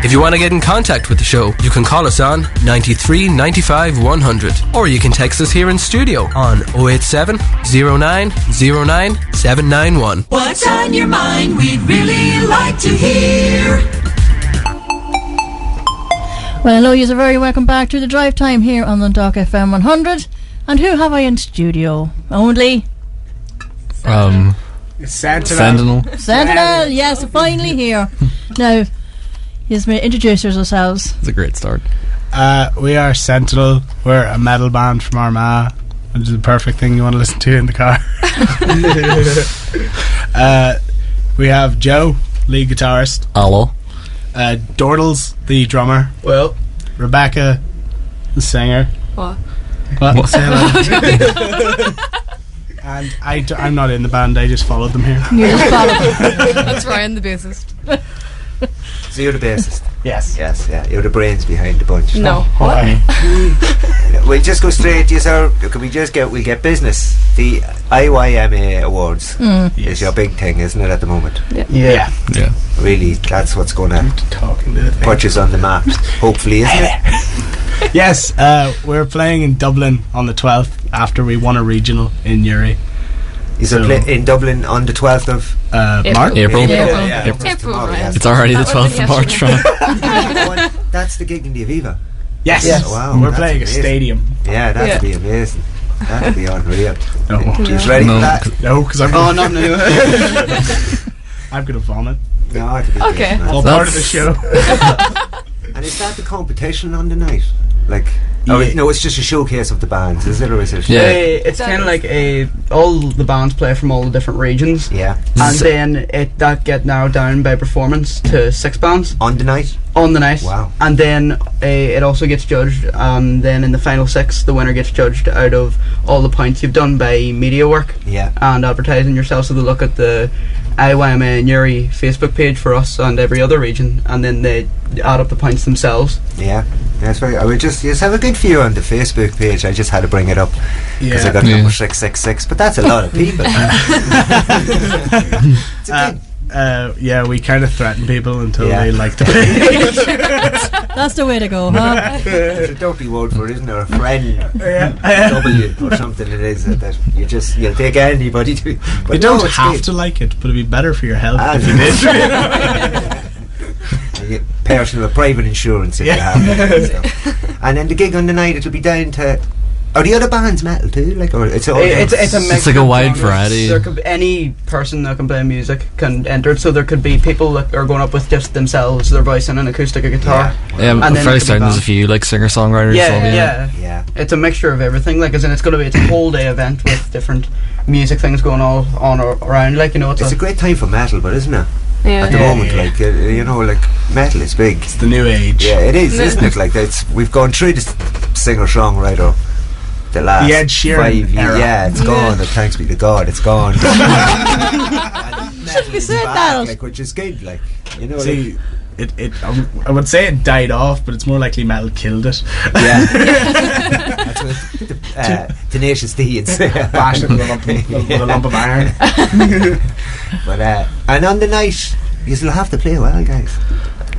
If you want to get in contact with the show, you can call us on 93 95 100, or you can text us here in studio on 087 09 09 791. What's on your mind? We'd really like to hear. Well, hello, you're very welcome back to the Drive Time here on Dundalk FM 100. And who have I in studio? Only Sentinel. Sentinel, yes, finally here. Now, you may introduce yourselves. It's a great start. We are Sentinel. We're a metal band from Armagh, which is the perfect thing you want to listen to in the car. We have Joe, lead guitarist. Hello. Dordles, the drummer. Well, Rebecca, the singer. What? Say hello. And I'm not in the band, I just followed them here. You just followed them. That's Ryan, the bassist. So you're the bassist? Yes. Yes, yeah. You're the brains behind the bunch. No. What? We'll just go straight to you, sir. We'll get business. The IYMA Awards is your big thing, isn't it, at the moment? Yeah. Really, that's what's going to put you on the map, hopefully, isn't it? Yes, we're playing in Dublin on the 12th after we won a regional in Newry. Is it in Dublin on the 12th of March? April. April, right. It's already the 12th of March. That's the gig in the Aviva. Yes. Oh, wow, We're that's playing amazing. a stadium. Yeah, that'd be amazing. That'd be unreal. No. He's ready for that? No, because I'm oh, not new. I'm going to vomit. No, it'd be Okay. good, All man. part of the show. And is that the competition on the night? Like, no, it's just a showcase of the bands, is it, or is it? Yeah. It's kind of like all the bands play from all the different regions. Yeah. And then that get narrowed down by performance to 6 bands On the night? on the night. Wow. And then it also gets judged, and then in the final 6 the winner gets judged out of all the points you've done by media work Yeah. and advertising yourself. So they look at the IYMA Newry Facebook page for us and every other region, and then they add up the points themselves. Yeah. That's right. I would just have a good view on the Facebook page. I just had to bring it up because I got number 666, but that's a lot of people. It's a good. Yeah, we kind of threaten people until they like the page. That's the way to go, huh? There's a dirty word for it, isn't there? A friend W or something it is that you'll take anybody to. But You don't have to like it, but it'd be better for your health if you did. You get personal private insurance if you have it and stuff. And then the gig on the night, it'll be down to. Are the other bands metal too? Like, or it's It's a mix. It's like a of wide genres. variety. There could be any person that can play music can enter it. So there could be people that are going up with just themselves, their voice and an acoustic guitar. I'm And then fairly it could be certain there's a bands. few like singer-songwriters. Yeah. It's a mixture of everything. Like, as in, it's going to be a whole day event with different music things going all on around. Like, It's a great time for metal, but isn't it? Yeah. At the moment, like like metal is big. It's the new age. Yeah, it is, isn't it? Like we've gone through this singer-songwriter. The last Ed Sheeran 5 years, era. it's gone. And thanks be to God, it's gone. Should be said that. Like, which is good. Like, See, I would say it died off, but it's more likely metal killed it. Yeah. That's what Tenacious D would say. Bash it with a lump of iron. But and on the night, you'll have to play well, guys.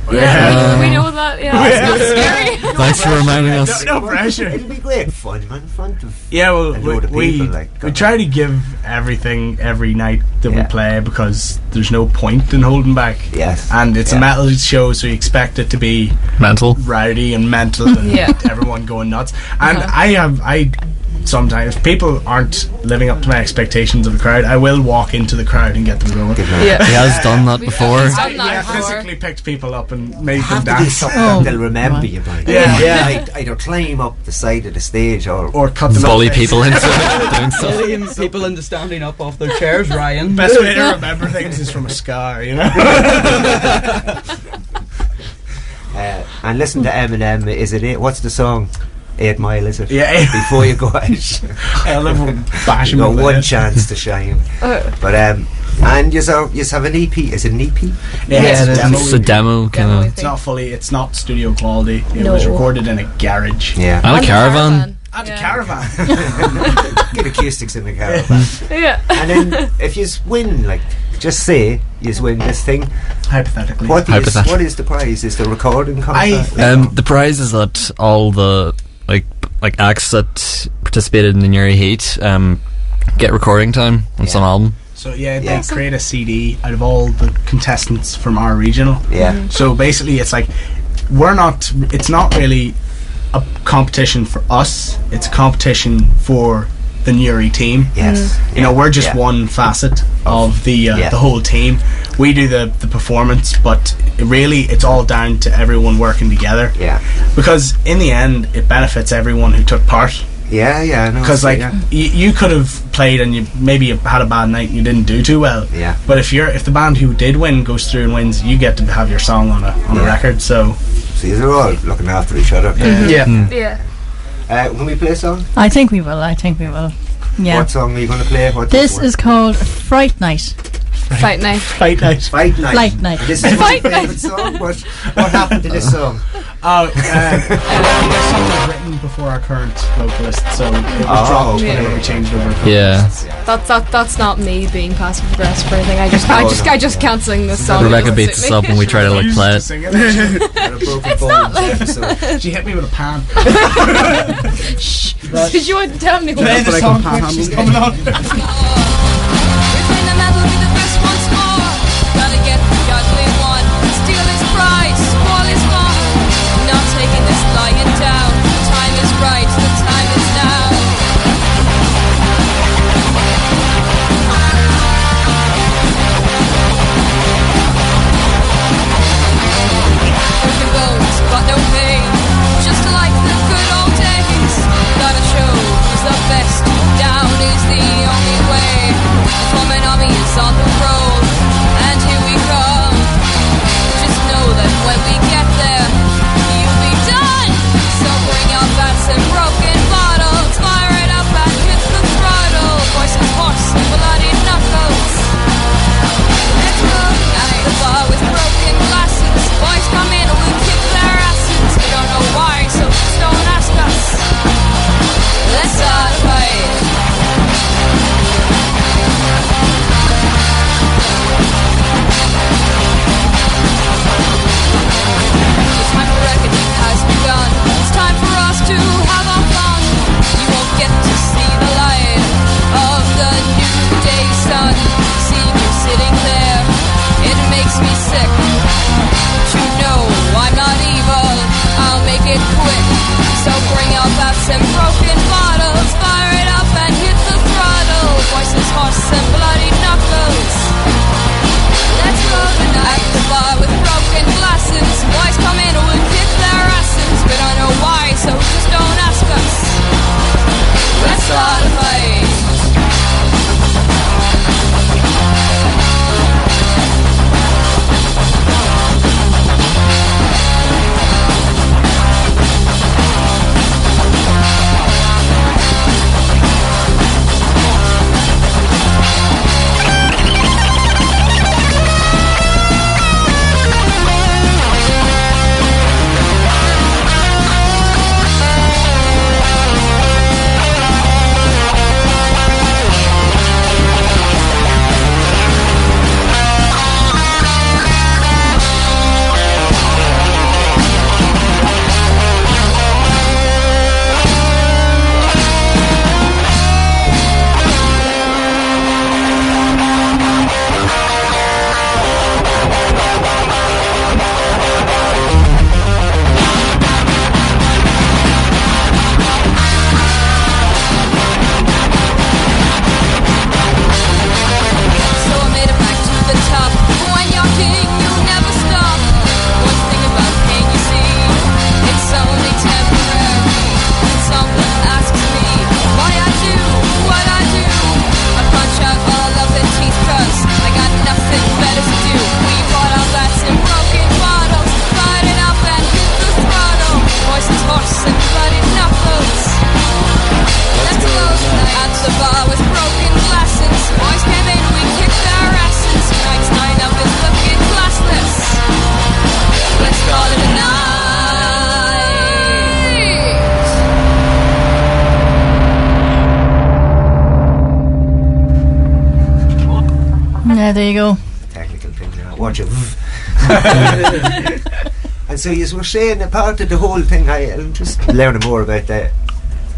Yeah, we know that. Yeah, it's not scary. Thanks for reminding us. No pressure. It'll be great fun, man. In front of Yeah, well, a load of we people, like, try to give everything every night that we Yeah. play because there's no point in holding back. Yes. And it's a metal show, so you expect it to be Mental. rowdy and mental and Yeah. everyone going nuts. And I sometimes people aren't living up to my expectations of the crowd. I will walk into the crowd and get them going. Yeah. He has done that before. He's done that Yeah, before. physically picked people up and made them Have to do dance. something that they'll remember you by. Yeah. Either climb up the side of the stage or Or cut them Bully off. people into doing stuff. Bullying people into standing up off their chairs, Ryan. Best way to remember things is from a scar, you know. and listen to Eminem. Is it 8? What's the song? 8 Mile, is it? Yeah. Before you go out. I'll never bash You him got over one the head. chance to shine. But and you have an EP. Is it an EP? Yeah, it's a demo. It's a demo, kind Demo, I of. It's not fully. It's not studio quality. It No. was recorded in a garage. Yeah. And a caravan. At a Yeah. caravan. Get acoustics in the caravan. Yeah. And then if you win, like, just say you win this thing. Hypothetically. What is the prize? Is the recording contract? The prize is that all the like acts that participated in the Newry Heat get recording time on some album. So they create a CD out of all the contestants from our regional. Yeah. So basically, it's like it's not really a competition for us. It's a competition for the Newry team. Yes. You know, we're just one facet of the whole team. We do the performance, but really it's all down to everyone working together. Yeah. Because in the end, it benefits everyone who took part. Yeah. Because you could have played and you maybe had a bad night and you didn't do too well. Yeah. But if the band who did win goes through and wins, you get to have your song on a record. So these are all looking after each other. Yeah. Can we play a song? I think we will. Yeah. What song are you going to play? This is called Fright Night. Fight night. Flight Night. Flight Night. This is my favourite song. What happened to this song? This song was written before our current vocalist, so it was dropped whenever we changed over. Yeah. That's not me being passive aggressive or anything. I just can't sing this song. Rebecca beats us up when we try to like play it. She hit me with a pan. Shh. Did you want to tell me Play the song quick, she's coming on. Gotta get the ugly one. Steal his pride, spoil his fun. Not taking this lying down. The time is right, the time is now. Broken bones, but no pain. Just like the good old days. Gotta show who's the best. Down is the only way. Yeah, there you go. Technical thing now. Watch it. And so you were saying a part of the whole thing, I'm just learning more about the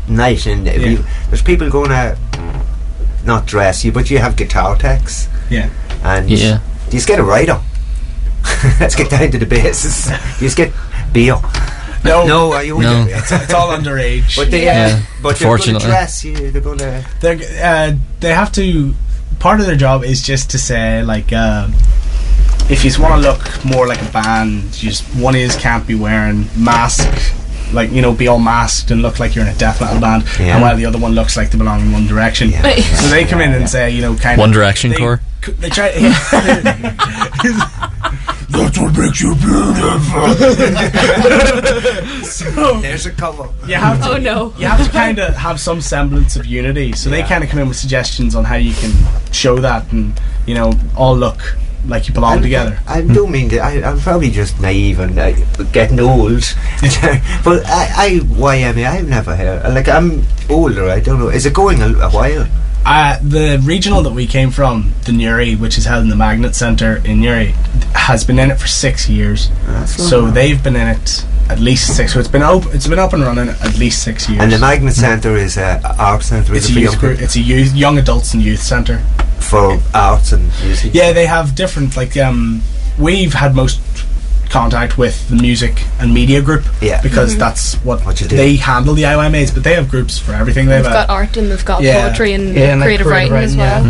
night, and there's people going to not dress you, but you have guitar techs. Yeah. And do you just get a rider? Let's get down to the basis. Do you just get beer? No, are you? No. It's all underage. But but they're going to dress you. They're going to. They have to. Part of their job is just to say, like, if you want to look more like a band, just one is can't be wearing mask, like, you know, be all masked and look like you're in a death metal band, and while the other one looks like they belong in One Direction. So they come in and say, you know, kind of One Direction core. They try. That's what makes you beautiful. So there's a cover. You have to, you have to kind of have some semblance of unity. So they kind of come in with suggestions on how you can show that, and, you know, all look like you belong together. I don't mean that. I'm probably just naive and getting old. But IYMA, I've never heard. Like, I'm older. I don't know. Is it going a while? The regional that we came from, the Newry, which is held in the Magnet Centre in Newry, has been in it for 6 years. So they've been in it at least 6. So it's been up and running at least 6 years. And the Magnet Centre is an art centre. It's a youth group. It's a young adults and youth centre for arts and music. Yeah, they have different, like, we've had most contact with the music and media group, because that's what you do. They handle the IYMAs, but they have groups for everything. They've got art, and they've got poetry and creative writing as well.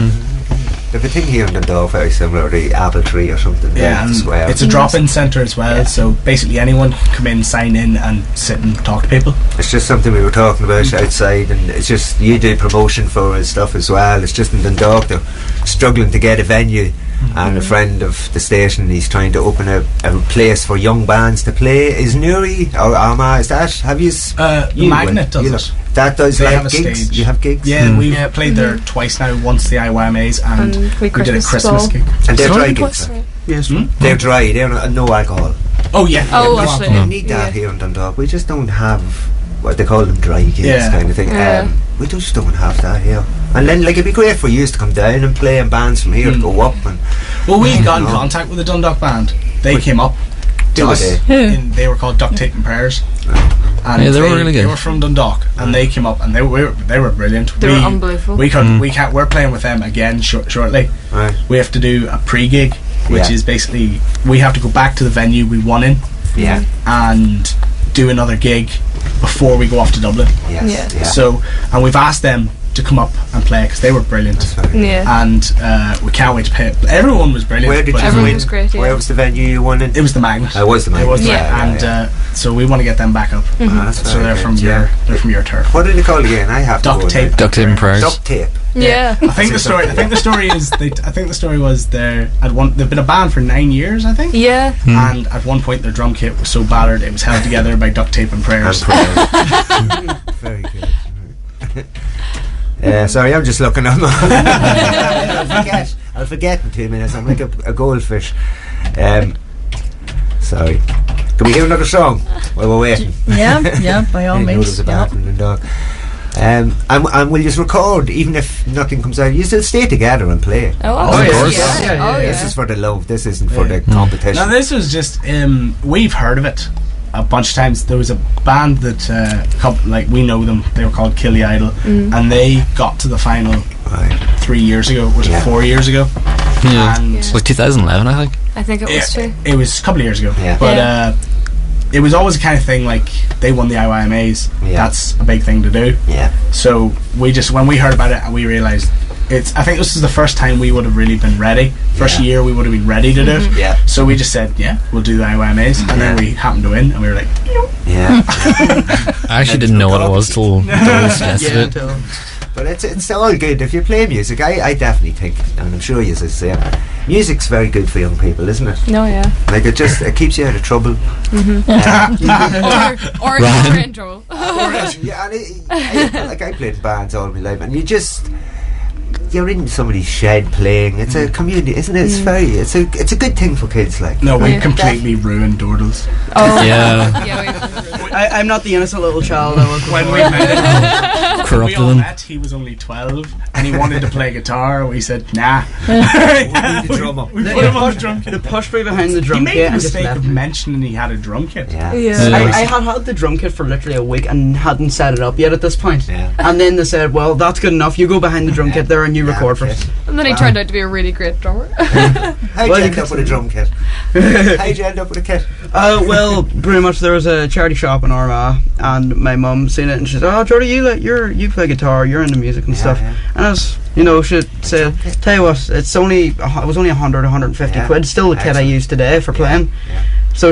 They have a thing here in Dundalk very similar, the Apple Tree or something. It's a drop-in centre as well, so basically anyone can come in, sign in and sit and talk to people. It's just something we were talking about outside, and it's just, you do promotion for stuff as well. It's just in Dundalk they're struggling to get a venue, and a friend of the station, he's trying to open a place for young bands to play. Is Newry or Armagh, is that, have you the Magnet does it. That does. They like have a gigs. stage. You have gigs. Yeah, we've played there twice now. Once the IYMAs, and we did a Christmas gig. And they're dry gigs. Yes, they're dry. They're no alcohol. Oh yeah. We need that here in Dundalk. We just don't have what they call them dry gigs kind of thing. We just don't have that here. And then, like, it'd be great for you to come down and play in bands from here to go up. And we got in contact with the Dundalk band. They came up. They were called Duct Tape and Prayers. And they were really good. They were from Dundalk, and they came up, and they were brilliant. They were unbelievable. We're playing with them again shortly. Right. We have to do a pre-gig, which is basically we have to go back to the venue we won in, and do another gig before we go off to Dublin. So, and we've asked them to come up and play because they were brilliant. And we can't wait to play. Everyone was brilliant. Where did you everyone was great. Where was the venue you won in? It was the Magnet. It was the Magnet. And so we want to get them back up. So they're from your turf. What did they call again? I have Duct Tape. Duct Tape and Prayers. Duct Tape. Yeah. I think the story was they've been a band for 9 years, I think. Yeah. And at one point their drum kit was so battered it was held together by duct tape and prayers. Very good. Sorry, I'm just looking up. I'll forget in 2 minutes. I'm like a goldfish. Sorry. Can we hear another song while we're waiting? Yeah, by all means. And we'll just record, even if nothing comes out. You still stay together and play. Of course. This is for the love. This isn't for the competition. Now this was just we've heard of it a bunch of times. There was a band that we know them. They were called Kill the Idol, and they got to the final 3 years ago. Was it 4 years ago? And it was 2011, I think. I think it was too. It was a couple of years ago. But it was always the kind of thing, like, they won the IYMAs. That's a big thing to do. So we just, when we heard about it, and we realised I think this is the first time we would have really been ready. First year we would have been ready to do it. So we just said, we'll do the IYMAs, and then we happened to win, and we were like, I actually didn't know what it was till suggested it. But it's all good if you play music. I definitely think, and I'm sure you say, music's very good for young people, isn't it? No, yeah. Like, it keeps you out of trouble. Or you're in trouble. I played in bands all my life, and you're in somebody's shed playing. It's a community, isn't it? It's a good thing for kids. Like, no, we completely ruined Dordals. I'm not the innocent little child I was when we met. corrupted we all him. met, he was only 12 and he wanted to play guitar. We said, nah. We put him on the drum kit. They pushed me behind the drum He kit made the and just mistake left of me. mentioning he had a drum kit. Yeah. I had the drum kit for literally a week and hadn't set it up yet at this point. Yeah. And then they said, well, that's good enough. You go behind the drum kit there and you record for us. And then he turned out to be a really great drummer. How'd you end up with a drum kit? How'd you end up with a kit? Well, pretty much there was a charity shop in Armagh and my mum seen it and she said, oh, Jordy, you play guitar, you're into music and stuff. Yeah. And I was, she said, tell you what, it was only 100, 150 quid, still the kit I use today for playing. Yeah. So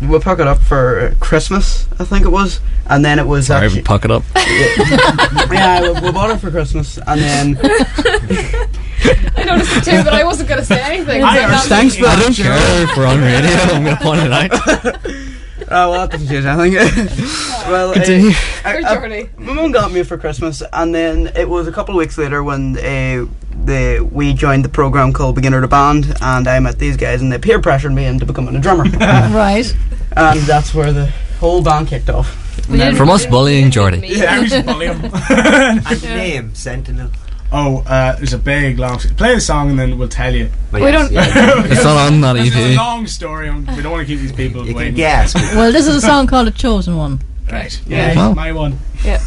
we pick it up for Christmas, I think it was, and then it was Sorry, actually, puck it up. yeah, we bought it for Christmas, and then I noticed it too, but I wasn't going to say anything. thanks for I that, don't Joe. care if we're on radio. I'm going to point it out. Well, that doesn't change anything. Well, Continue. Or Jordy. my mum got me for Christmas, and then it was a couple of weeks later when we joined the program called Beginner to Band, and I met these guys, and they peer pressured me into becoming a drummer. Right. And that's where the whole band kicked off. From us bullying Jordy. Yeah, I was just bullying him. And the name, Sentinel. Oh, there's a big long... Play the song and then we'll tell you. Well, We yes, don't- yeah. It's not on that This is a EP. long story. We don't want to keep these people You can waiting. guess. Well, this is a song called "A Chosen One." Right. Yeah. Yeah, my one. Yeah.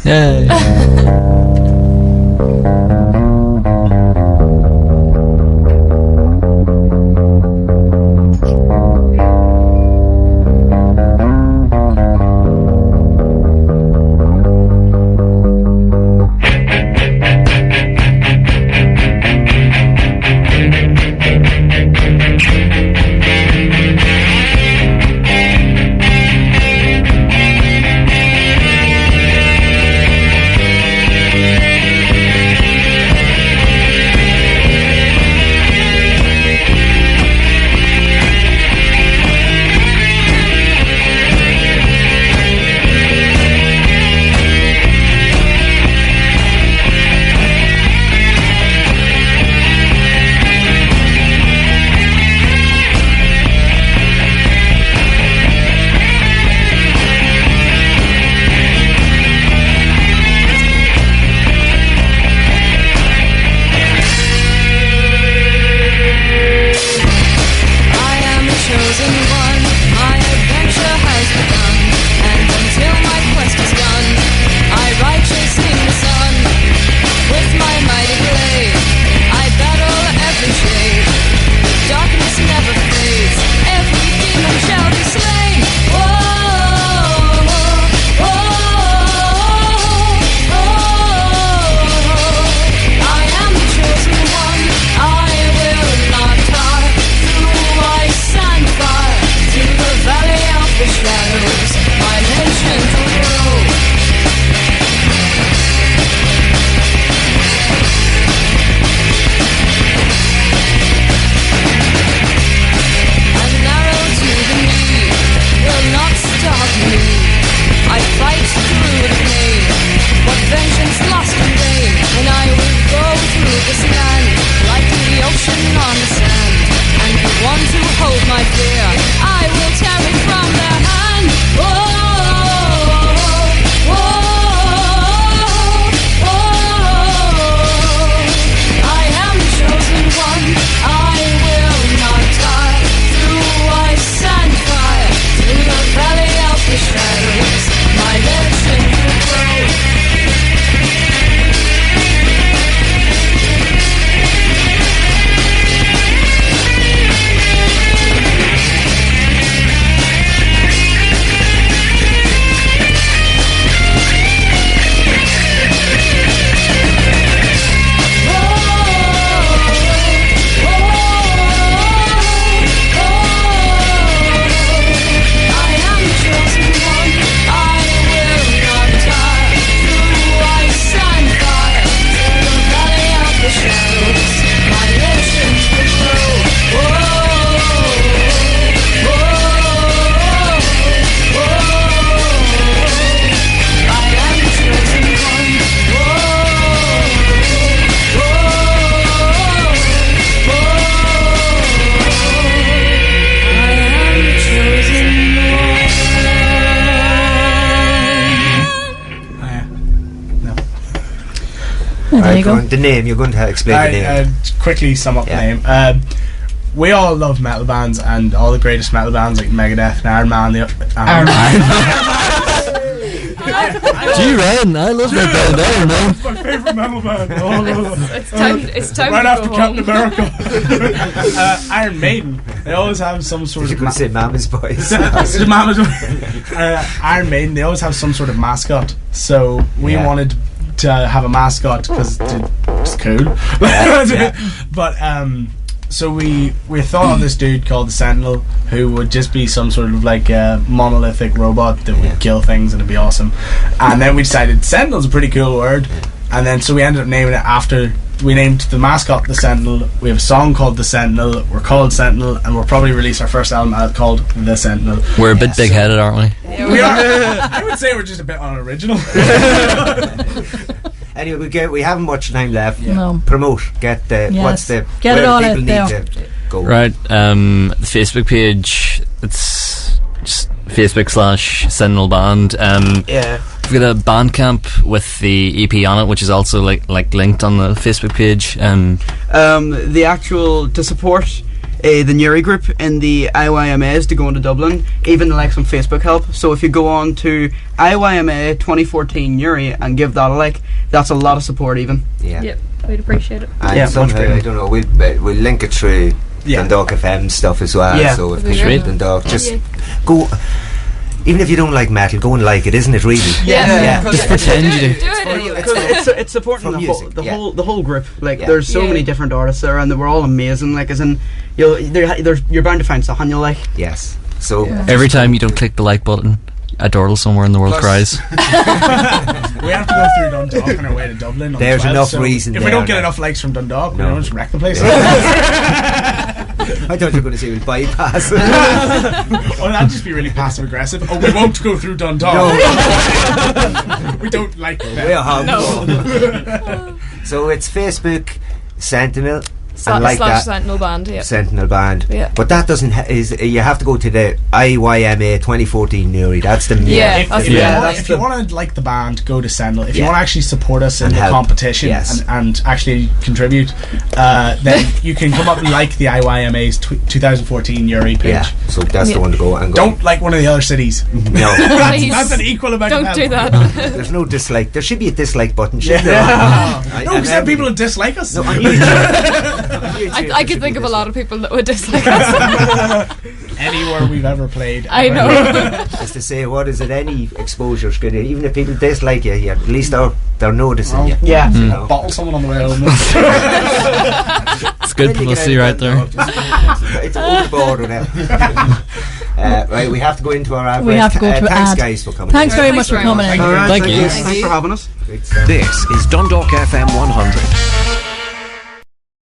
go. The name, you're going to explain the name. Quickly sum up the name. We all love metal bands, and all the greatest metal bands like Megadeth and Iron Man. Iron Man. Gee, Ryan, I love that band, Iron Man. It's my favourite metal band. It's time right to after go Captain home. America. Iron Maiden. They always have some sort You of. could say Mama's Boys. Iron Maiden. They always have some sort of mascot. So we wanted to have a mascot because it's cool. But so we thought of this dude called the Sentinel, who would just be some sort of like monolithic robot that would kill things, and it'd be awesome. And then we decided Sentinel's a pretty cool word, and then so we ended up naming it after. We named the mascot the Sentinel. We have a song called The Sentinel. We're called Sentinel, and we'll probably release our first album called The Sentinel. We're a bit big-headed, aren't we? Yeah, we are. I would say we're just a bit unoriginal. Anyway, we haven't much time left. No. Promote. Get the what's the get it all people out there. need to go. Right. The Facebook page. It's just Facebook/Sentinel Band. We've got a Bandcamp with the EP on it, which is also like linked on the Facebook page. The actual to support the Newry group in the IYMAs to go into Dublin, even like some Facebook help. So if you go on to IYMA 2014 Newry and give that a like, that's a lot of support even. Yep, we'd appreciate it. And somehow, I don't know, we'll link it through Dundalk FM stuff as well. Yeah. So if people in Dundalk, just go. Even if you don't like metal, go and like it, isn't it? Really? Yeah. Just pretend you do. It's supporting the whole group. Like there's so many different artists there, and they were all amazing. Like as in, you're bound to find something you'll like. Yes. So every time you don't click the like button, a doorbell somewhere in the world cries. We have to go through Dundalk on our way to Dublin. There's 12, enough so reason. If we don't get enough likes from Dundalk, we'll just wreck the place. I thought you were going to say we'll bypass. Oh, that'd just be really passive aggressive. Oh, we won't go through Dundalk. No. We don't like that. We're harmful. So it's Facebook Sentinel. And like that, Sentinel Band, Sentinel Band. Yeah. But that doesn't you have to go to the IYMA 2014 Newry. That's the If you want to like the band, go to Sentinel. If you want to actually support us in the competition and actually contribute, then you can come up and like the IYMA's 2014 Newry page. Yeah, so that's the one to go. And don't like one of the other cities. No. that's an equal amount of help. Don't do that. There's no dislike. There should be a dislike button. No, we said people would dislike us. No, I could think of a lot of people that would dislike us. Anywhere we've ever played. I know. Just to say, what is it? Any exposure's good. Even if people dislike you, at least they're noticing you. Yeah. Bottle someone on the way home. It's good publicity right there. It's overboard now. Right, we have to go into our ad. We have to go to thanks, ad. guys, for coming. Thanks very much for coming in. Thank you. Thank you. Thanks for having us. This is Dundalk FM 100.